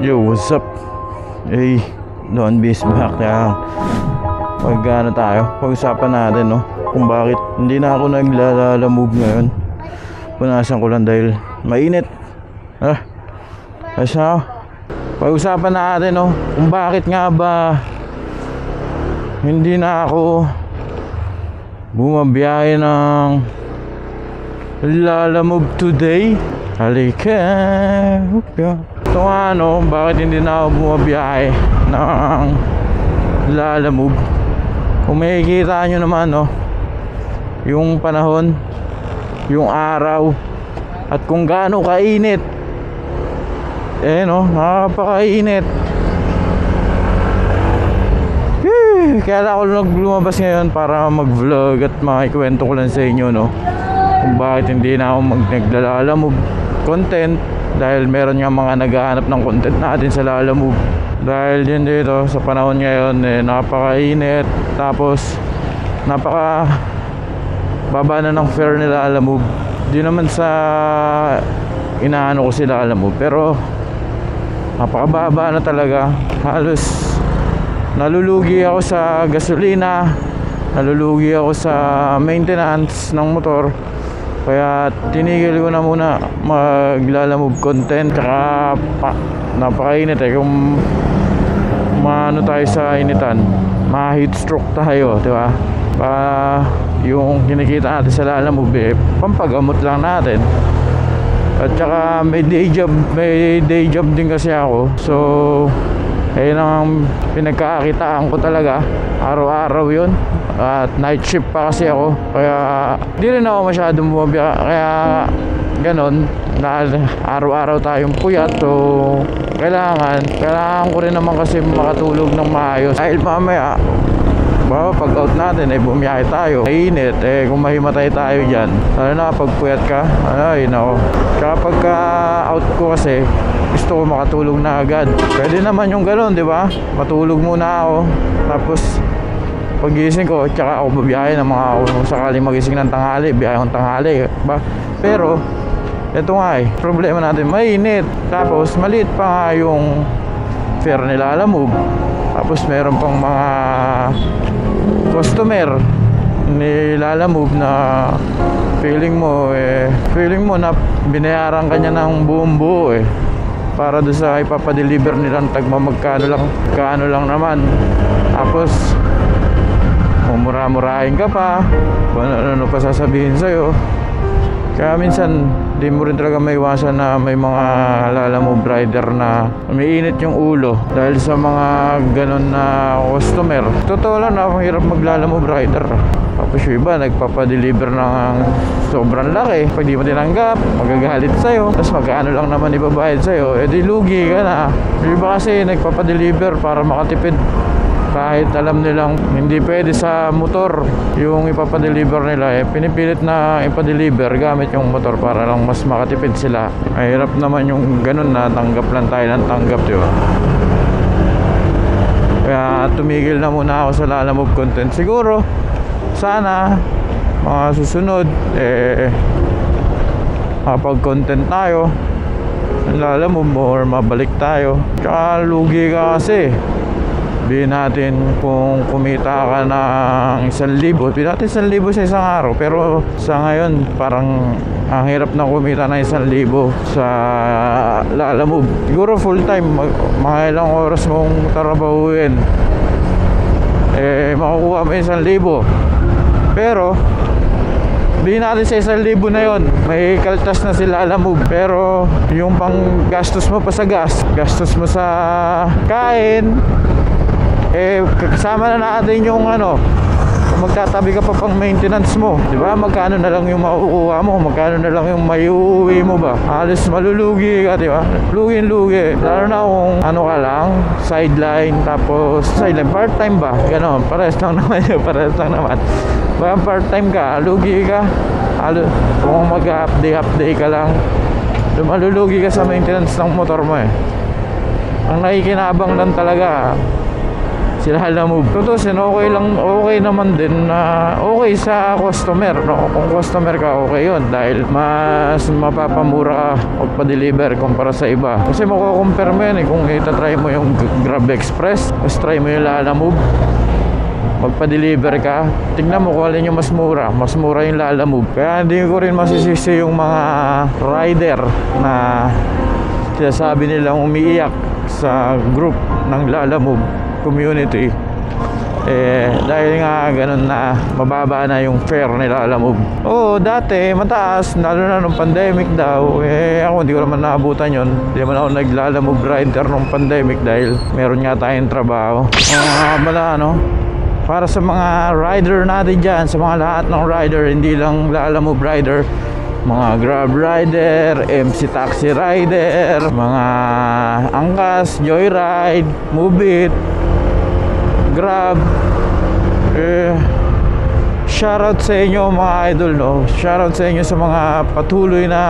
Yo, what's up? Hey, Don B is back. Kaya pag-usapan natin, no, kung bakit hindi na ako naglalamove ngayon. Punasan ko lang dahil mainit. Asa? Pag-usapan natin, no, kung bakit nga ba hindi na ako bumabiyahe ng Lalamove today. Halika. Ito nga, no, bakit hindi na ako bumabiyahe ng Lalamove. Kung makikita nyo naman, no, yung panahon, yung araw, at kung gaano kainit. No, nakapakainit. Kaya ako lumabas ngayon para mag-vlog at makikwento ko lang sa inyo, no, kung bakit hindi na ako naglalamove content. Dahil meron nga mga naghahanap ng content natin sa Lalamove. Dahil din dito sa panahon ngayon, napakainit. Tapos napaka baba na ng fare nila Lalamove. Di naman sa inaano ko sila Lalamove, pero napakababa na talaga. Halos nalulugi ako sa gasolina, nalulugi ako sa maintenance ng motor. Kaya tinigil ko na muna maglalamove content. Tsaka napakainit kung maano tayo sa initan, ma-heat stroke tayo, di ba? Yung kinikita natin sa Lalamove, pampagamot lang natin. At tsaka may day job din kasi ako. So ayun ang pinagkakakitaan ko talaga, araw-araw yun. At night shift pa kasi ako, kaya di rin ako masyadong bumabiyahe. Kaya ganon, dahil araw-araw tayong puyat. So kailangan ko rin naman kasi makatulog ng maayos. Dahil mamaya pag out natin bumiyahe tayo, mainit, kung mahimatay tayo dyan, lalo na pag puyat ka, ay nako. Kaya pagka out ko kasi gusto ko makatulog na agad. Pwede naman yung ganon, di ba? Matulog muna ako, tapos pagising ko, tsaka ako babiyahe ng mga, kung sakaling magising ng tanghali, biyahe akong tanghali ba? Pero ito nga problema natin, mainit. Tapos maliit pa nga yung fare nila Lalamove. Tapos meron pang mga customer ni Lalamove na feeling mo na binayaran kanya ng buong buo para doon sa ipapadeliver nilang tagmamagkano lang naman. Tapos mumura-murahin ka pa, kung ano pa sasabihin sa'yo. Kaya minsan di mo rin talaga maiwasan na may mga Lalamove rider na umiinit yung ulo dahil sa mga ganun na customer. Totoo lang na hirap mag-Lalamove rider. Tapos yung iba nagpapadeliver ng sobrang laki. Pag di mo tinanggap, magagalit sa'yo. Tapos magkano lang naman ibabayad sa'yo, di lugi ka na. Yung iba kasi nagpapadeliver para makatipid, kahit alam nilang hindi pwede sa motor yung ipapadeliver nila, pinipilit na ipadeliver gamit yung motor para lang mas makatipid sila. Ay hirap naman yung ganun na tanggap lang tayo ng tanggap, diba? Kaya tumigil na muna ako sa Lalamove content. Siguro sana mga susunod makapag-content tayo ng Lalamove or mabalik tayo. Tsaka lugi ka kasi. Bihin natin kung kumita ka ng 1,000, bihin natin 1,000 sa isang araw. Pero sa ngayon parang ang hirap na kumita ng 1,000 sa Lalamove. Siguro full time, mga ilang oras mong trabahuin, makukuha mo 1,000. Pero bihin natin sa 1,000 na yon, may kaltas na sila Lalamove. Pero yung pang gastos mo pa sa gas, gastos mo sa kain, kasama na natin yung kung magtatabi ka pa pang maintenance mo, di ba? Magkano na lang yung makukuha mo, magkano na lang yung maiuwi mo ba? Halos malulugi ka, di ba? Lugi. Lalo na kung ka lang, sideline, tapos sideline, part-time ba? Ganon, parehas lang naman. Baka part-time ka, lugi ka. Kung mag-update ka lang, malulugi ka sa maintenance ng motor mo. Ang nakikinabang lang talaga sila Lalamove. Tutusin, okay lang, okay naman din na okay sa customer, no? Kung customer ka, okay yun dahil mas mapapamura ka magpa-deliver kumpara sa iba. Kasi makukumpare mo yan kung itatry mo yung Grab Express, mas try mo yung Lalamove, magpa-deliver ka, tingnan mo kung alin yung mas mura. Mas mura yung Lalamove. Kaya hindi ko rin masisisi yung mga rider na sinasabi nilang umiiyak sa group ng Lalamove community. Dahil nga ganun na mababa na yung fare ni Lalamove. Oo, dati mataas, lalo na nung pandemic daw. Ako hindi ko naman naabutan yun. Hindi naman ako nag-Lalamove rider nung pandemic dahil meron nga tayong trabaho. Para sa mga rider natin dyan, sa mga lahat ng rider, hindi lang Lalamove rider, mga Grab rider, MC taxi rider, mga Angkas, Joyride, Move It, Grab, shoutout sa inyo mga idol, no? Shoutout sa inyo sa mga patuloy na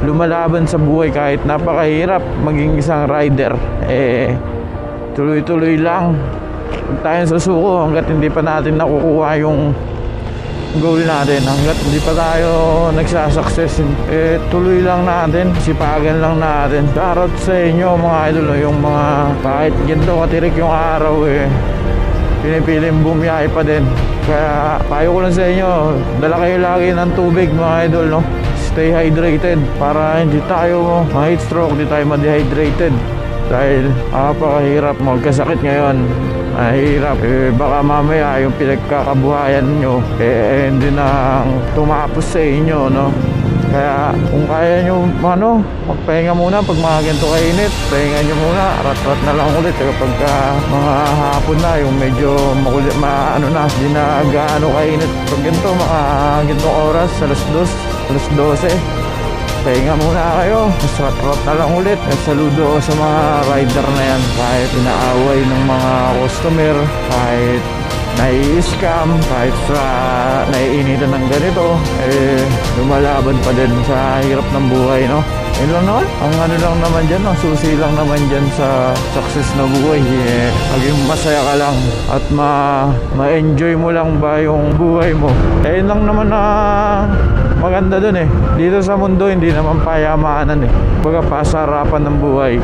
lumalaban sa buhay kahit napakahirap maging isang rider. Tuloy-tuloy lang. Huwag tayong susuko hanggat hindi pa natin nakukuha yung goal natin, hanggat hindi pa tayo nagsasucess. Tuloy lang natin, sipagan lang natin. Shoutout sa inyo mga idol, yung mga kahit ganito katirik yung araw, pinipiling bumiyahe pa din. Kaya payo ko lang sa inyo, dala kayo lagi ng tubig mga idol, no? Stay hydrated para hindi tayo ma-heat stroke, hindi tayo ma-dehydrated dahil napakahirap magkasakit ngayon. Mahirap, baka mamaya yung pinagkakabuhayan nyo hindi na tumapos sa inyo, no? Kaya kung kaya nyo magpahinga muna pag mga ganito kainit, pahinga nyo muna, rat-rat na lang ulit kapag mga hapon na, yung medyo makulit, hindi na gaano kainit. Pag ganito, mga ganitong oras, alas 12, pahinga muna kayo, rat-rat na lang ulit. Saludo sa mga rider na yan, kahit inaaway ng mga customer, kahit nai-scam, kahit sa naiinitan ng ganito, lumalaban pa din sa hirap ng buhay, no? Yun lang naman, ang lang naman dyan, ang susi lang naman dyan sa success na buhay, maging masaya ka lang at ma-enjoy mo lang ba yung buhay mo. Yun lang naman na maganda dun dito sa mundo, hindi naman payamanan baga pasarapan ng buhay.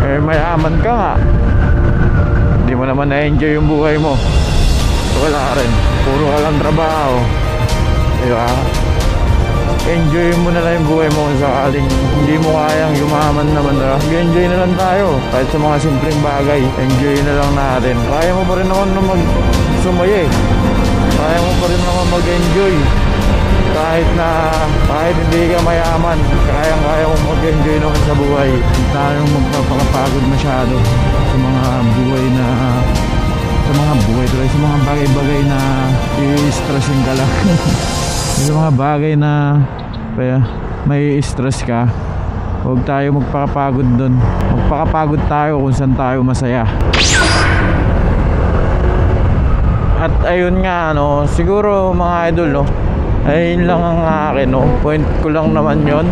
Mayaman ka nga, hindi mo naman na-enjoy yung buhay mo, wala rin, puro ka lang trabaho, diba? Enjoy mo na lang yung buhay mo. Kung sakaling hindi mo kayang yumaman naman, enjoy na lang tayo kahit sa mga simpleng bagay. Enjoy na lang natin. Kaya mo pa rin naman na sumaya kaya mo pa rin naman mag-enjoy kahit hindi ka mayaman. Kaya mo mag-enjoy naman sa buhay. Hindi tayo magpapakapagod masyado sa mga buhay tuloy, sa mga bagay-bagay na i-stressin ka lang. Sa mga bagay na may stress ka, huwag tayo magpakapagod dun. Magpakapagod tayo kung saan tayo masaya. At ayun nga, siguro mga idol, ayun lang ang akin, point ko lang naman yun.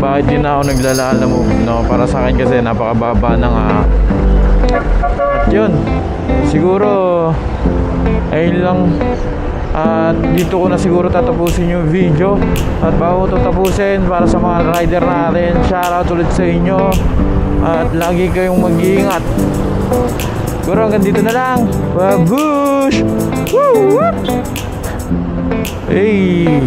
Bakit din ako naglalamove, para sa akin kasi napakababa na nga. At yun, siguro ayun lang. At dito ko na siguro tatapusin yung video. At bago ito tapusin, para sa mga rider natin, shoutout ulit sa inyo. At lagi kayong mag-iingat. Siguro hanggang dito na lang. Babush! Woo! Hey!